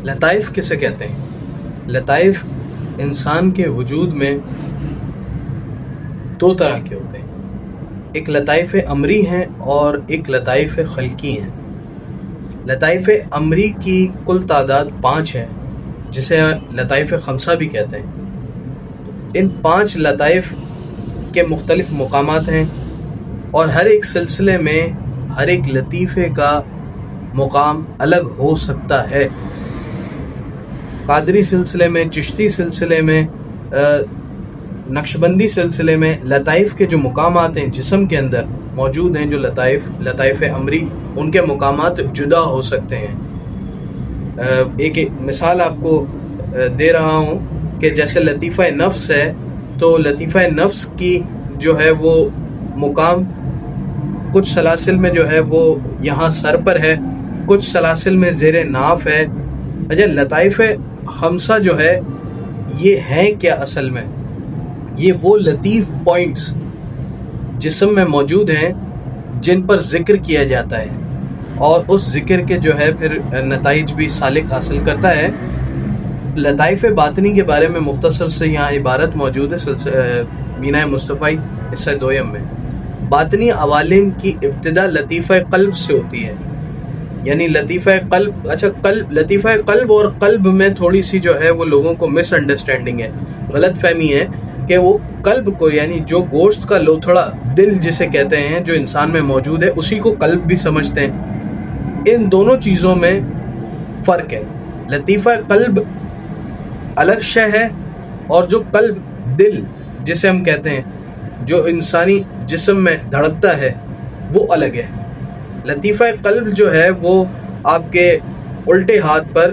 لطائف کسے کہتے ہیں؟ لطائف انسان کے وجود میں دو طرح کے ہوتے ہیں، ایک لطائف امری ہیں اور ایک لطائف خلقی ہیں۔ لطائف امری کی کل تعداد 5 ہے، جسے لطائف خمسہ بھی کہتے ہیں۔ ان 5 لطائف کے مختلف مقامات ہیں، اور ہر ایک سلسلے میں ہر ایک لطیفے کا مقام الگ ہو سکتا ہے۔ قادری سلسلے میں، چشتی سلسلے میں، نقشبندی سلسلے میں لطائف کے جو مقامات ہیں جسم کے اندر موجود ہیں، جو لطائف امری، ان کے مقامات جدا ہو سکتے ہیں۔ ایک مثال آپ کو دے رہا ہوں کہ جیسے لطیفہ نفس ہے، تو لطیفہ نفس کی جو ہے وہ مقام کچھ سلاسل میں جو ہے وہ یہاں سر پر ہے، کچھ سلاسل میں زیر ناف ہے۔ اچھا، لطائف خمسہ جو ہے یہ ہیں کیا؟ اصل میں یہ وہ لطیف پوائنٹس جسم میں موجود ہیں جن پر ذکر کیا جاتا ہے، اور اس ذکر کے جو ہے پھر نتائج بھی سالک حاصل کرتا ہے۔ لطائف باطنی کے بارے میں مختصر سے یہاں عبارت موجود ہے مینہ مصطفی حصہ دویم میں۔ باطنی عوالم کی ابتدا لطیفہ قلب سے ہوتی ہے، یعنی لطیفہ قلب، لطیفہ قلب اور قلب میں تھوڑی سی جو ہے وہ لوگوں کو مس انڈرسٹینڈنگ ہے، غلط فہمی ہے کہ وہ قلب کو، یعنی جو گوشت کا لوتھڑا، دل جسے کہتے ہیں، جو انسان میں موجود ہے، اسی کو قلب بھی سمجھتے ہیں۔ ان دونوں چیزوں میں فرق ہے۔ لطیفہ قلب الگ شے ہے، اور جو قلب، دل جسے ہم کہتے ہیں، جو انسانی جسم میں دھڑکتا ہے، وہ الگ ہے۔ لطیفہ قلب جو ہے وہ آپ کے الٹے ہاتھ پر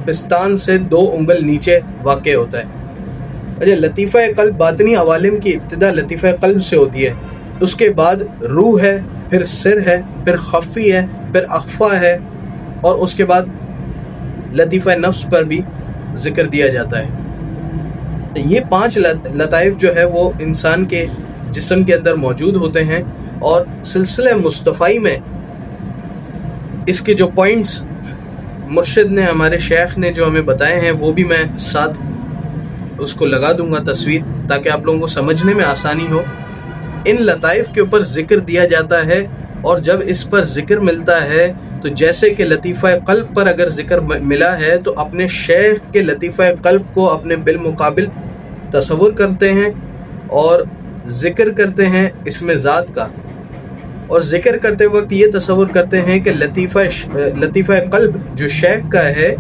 پستان سے 2 انگل نیچے واقع ہوتا ہے۔ اچھا، لطیفہ قلب باطنی عوالم کی ابتدا لطیفہ قلب سے ہوتی ہے، اس کے بعد روح ہے، پھر سر ہے، پھر خفی ہے، پھر اخفا ہے، اور اس کے بعد لطیفہ نفس پر بھی ذکر دیا جاتا ہے۔ یہ 5 لطائف جو ہے وہ انسان کے جسم کے اندر موجود ہوتے ہیں، اور سلسلہ مصطفی میں اس کے جو پوائنٹس مرشد نے، ہمارے شیخ نے جو ہمیں بتائے ہیں، وہ بھی میں ساتھ اس کو لگا دوں گا تصویر، تاکہ آپ لوگوں کو سمجھنے میں آسانی ہو۔ ان لطائف کے اوپر ذکر دیا جاتا ہے، اور جب اس پر ذکر ملتا ہے تو جیسے کہ لطیفہ قلب پر اگر ذکر ملا ہے تو اپنے شیخ کے لطیفہ قلب کو اپنے بالمقابل تصور کرتے ہیں اور ذکر کرتے ہیں اسم ذات کا، اور ذکر کرتے وقت یہ تصور کرتے ہیں کہ لطیفہ قلب جو شیخ کا ہے،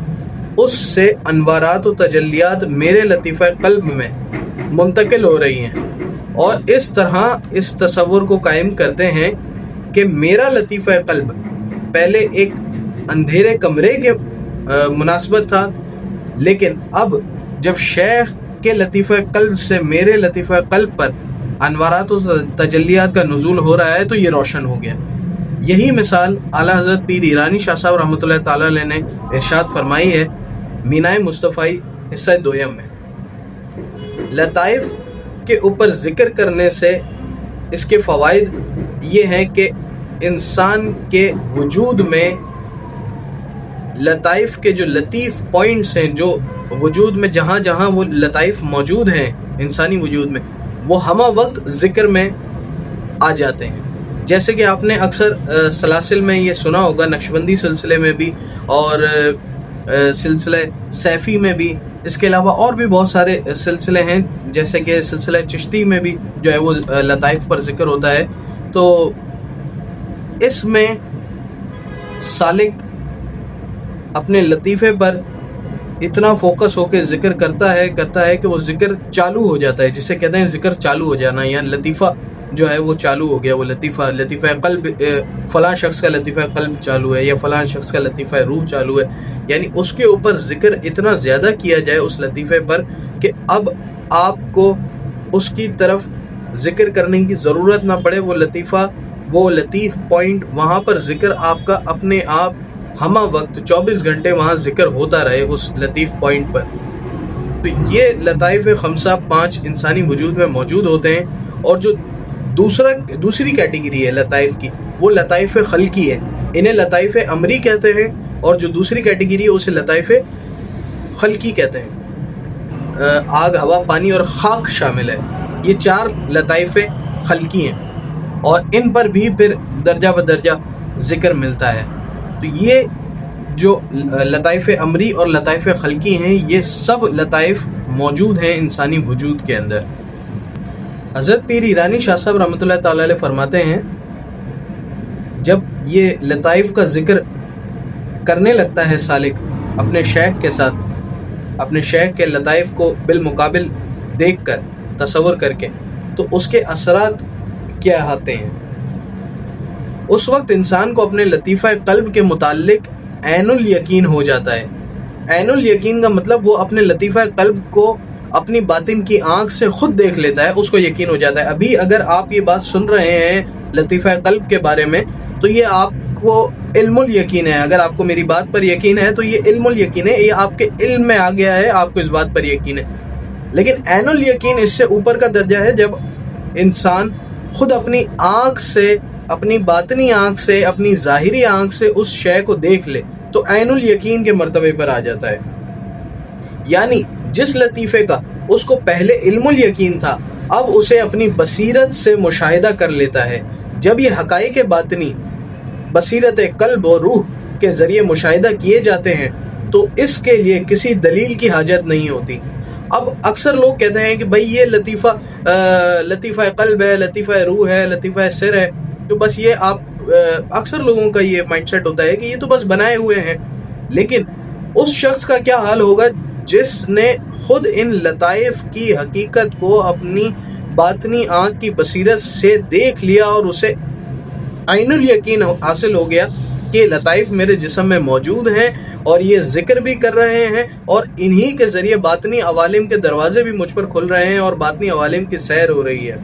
اس سے انوارات و تجلیات میرے لطیفہ قلب میں منتقل ہو رہی ہیں، اور اس طرح اس تصور کو قائم کرتے ہیں کہ میرا لطیفہ قلب پہلے ایک اندھیرے کمرے کے مناسبت تھا، لیکن اب جب شیخ کے لطیفہ قلب سے میرے لطیفہ قلب پر انوارات و تجلیات کا نزول ہو رہا ہے، تو یہ روشن ہو گیا۔ یہی مثال اعلیٰ حضرت پیر ایرانی شاہ صاحب رحمۃ اللہ تعالی علیہ نے ارشاد فرمائی ہے مینہ مصطفی حصہ دویم میں۔ لطائف کے اوپر ذکر کرنے سے اس کے فوائد یہ ہیں کہ انسان کے وجود میں لطائف کے جو لطیف پوائنٹس ہیں، جو وجود میں جہاں جہاں وہ لطائف موجود ہیں انسانی وجود میں، وہ ہمہ وقت ذکر میں آ جاتے ہیں۔ جیسے کہ آپ نے اکثر سلاسل میں یہ سنا ہوگا، نقشبندی سلسلے میں بھی اور سلسلہ سیفی میں بھی، اس کے علاوہ اور بھی بہت سارے سلسلے ہیں، جیسے کہ سلسلہ چشتی میں بھی جو ہے وہ لطائف پر ذکر ہوتا ہے۔ تو اس میں سالک اپنے لطیفے پر اتنا فوکس ہو کے ذکر کرتا ہے کہ وہ ذکر چالو ہو جاتا ہے، جسے کہتے ہیں ذکر چالو ہو جانا، یا لطیفہ جو ہے وہ چالو ہو گیا، وہ لطیفہ قلب، فلاں شخص کا لطیفہ قلب چالو ہے، یا فلاں شخص کا لطیفہ روح چالو ہے، یعنی اس کے اوپر ذکر اتنا زیادہ کیا جائے اس لطیفے پر کہ اب آپ کو اس کی طرف ذکر کرنے کی ضرورت نہ پڑے، وہ لطیف پوائنٹ وہاں پر ذکر آپ کا اپنے آپ ہمہ وقت 24 گھنٹے وہاں ذکر ہوتا رہے اس لطیف پوائنٹ پر۔ تو یہ لطائف خمسہ 5 انسانی وجود میں موجود ہوتے ہیں، اور جو دوسری کیٹیگری ہے لطائف کی، وہ لطائف خلقی ہے، انہیں لطائف امری کہتے ہیں، اور جو دوسری کیٹیگری ہے اسے لطائف خلقی کہتے ہیں، آگ، ہوا، پانی اور خاک شامل ہے، یہ 4 لطائف خلقی ہیں، اور ان پر بھی پھر درجہ بدرجہ ذکر ملتا ہے۔ تو یہ جو لطائف امری اور لطائف خلقی ہیں، یہ سب لطائف موجود ہیں انسانی وجود کے اندر۔ حضرت پیر ایرانی شاہ صاحب رحمۃ اللہ تعالی علیہ فرماتے ہیں، جب یہ لطائف کا ذکر کرنے لگتا ہے سالک اپنے شیخ کے ساتھ، اپنے شیخ کے لطائف کو بالمقابل دیکھ کر، تصور کر کے، تو اس کے اثرات کیا آتے ہیں؟ اس وقت انسان کو اپنے لطیفہ قلب کے متعلق عین الیقین ہو جاتا ہے۔ عین الیقین کا مطلب وہ اپنے لطیفہ قلب کو اپنی باطن کی آنکھ سے خود دیکھ لیتا ہے، اس کو یقین ہو جاتا ہے۔ ابھی اگر آپ یہ بات سن رہے ہیں لطیفہ قلب کے بارے میں، تو یہ آپ کو علم الیقین ہے۔ اگر آپ کو میری بات پر یقین ہے تو یہ علم الیقین ہے، یہ آپ کے علم میں آ گیا ہے، آپ کو اس بات پر یقین ہے۔ لیکن عین الیقین اس سے اوپر کا درجہ ہے، جب انسان خود اپنی آنکھ سے، اپنی باطنی آنکھ سے، اپنی ظاہری آنکھ سے اس شے کو دیکھ لے تو عین الیقین کے مرتبے پر آ جاتا ہے۔ یعنی جس لطیفے کا اس کو پہلے علم الیقین تھا، اب اسے اپنی بصیرت سے مشاہدہ کر لیتا ہے۔ جب یہ حقائق باطنی بصیرت قلب اور روح کے ذریعے مشاہدہ کیے جاتے ہیں تو اس کے لیے کسی دلیل کی حاجت نہیں ہوتی۔ اب اکثر لوگ کہتے ہیں کہ بھئی یہ لطیفہ قلب ہے، لطیفہ روح ہے، لطیفہ سر ہے، تو بس یہ آپ اکثر لوگوں کا یہ مائنڈ سیٹ ہوتا ہے کہ یہ تو بس بنائے ہوئے ہیں۔ لیکن اس شخص کا کیا حال ہوگا جس نے خود ان لطائف کی حقیقت کو اپنی باطنی آنکھ کی بصیرت سے دیکھ لیا اور اسے عین الیقین حاصل ہو گیا کہ یہ لطائف میرے جسم میں موجود ہیں اور یہ ذکر بھی کر رہے ہیں، اور انہی کے ذریعے باطنی عوالم کے دروازے بھی مجھ پر کھل رہے ہیں اور باطنی عوالم کی سیر ہو رہی ہے۔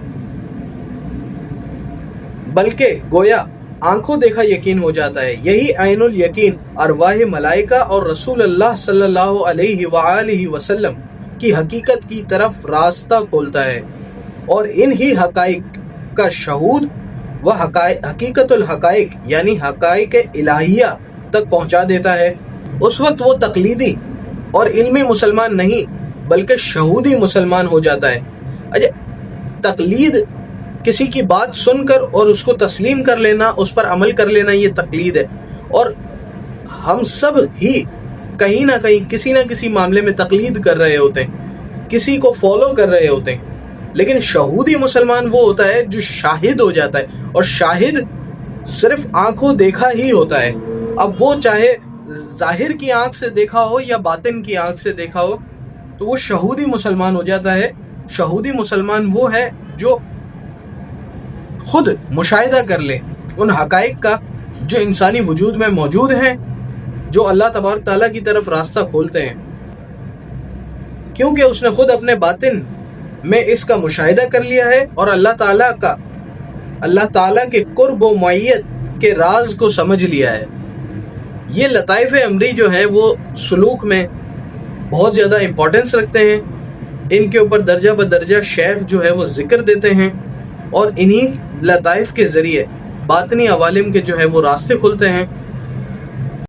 بلکہ گویا آنکھوں دیکھا یقین ہو جاتا ہے۔ یہی عین الیقین ارواح ملائکہ اور رسول اللہ صلی اللہ علیہ وآلہ وسلم کی حقیقت کی طرف راستہ کھولتا ہے، اور انہی حقائق کا شہود وہ حقیقت الحقائق یعنی حقائق الہیہ تک پہنچا دیتا ہے۔ اس وقت وہ تقلیدی اور علمی مسلمان نہیں بلکہ شہودی مسلمان ہو جاتا ہے۔ تقلید کسی کی بات سن کر اور اس کو تسلیم کر لینا، اس پر عمل کر لینا، یہ تقلید ہے، اور ہم سب ہی کہیں نہ کہیں کسی نہ کسی معاملے میں تقلید کر رہے ہوتے ہیں، کسی کو فالو کر رہے ہوتے ہیں۔ لیکن شہودی مسلمان وہ ہوتا ہے جو شاہد ہو جاتا ہے، اور شاہد صرف آنکھوں دیکھا ہی ہوتا ہے۔ اب وہ چاہے ظاہر کی آنکھ سے دیکھا ہو یا باطن کی آنکھ سے دیکھا ہو، تو وہ شہودی مسلمان ہو جاتا ہے۔ شہودی مسلمان وہ ہے جو خود مشاہدہ کر لے ان حقائق کا جو انسانی وجود میں موجود ہیں، جو اللہ تبارک تعالیٰ کی طرف راستہ کھولتے ہیں، کیونکہ اس نے خود اپنے باطن میں اس کا مشاہدہ کر لیا ہے اور اللہ تعالیٰ کے قرب و معیت کے راز کو سمجھ لیا ہے۔ یہ لطائف امری جو ہیں وہ سلوک میں بہت زیادہ امپورٹنس رکھتے ہیں، ان کے اوپر درجہ بدرجہ شیخ جو ہے وہ ذکر دیتے ہیں، اور انہی لطائف کے ذریعے باطنی عوالم کے جو ہے وہ راستے کھلتے ہیں،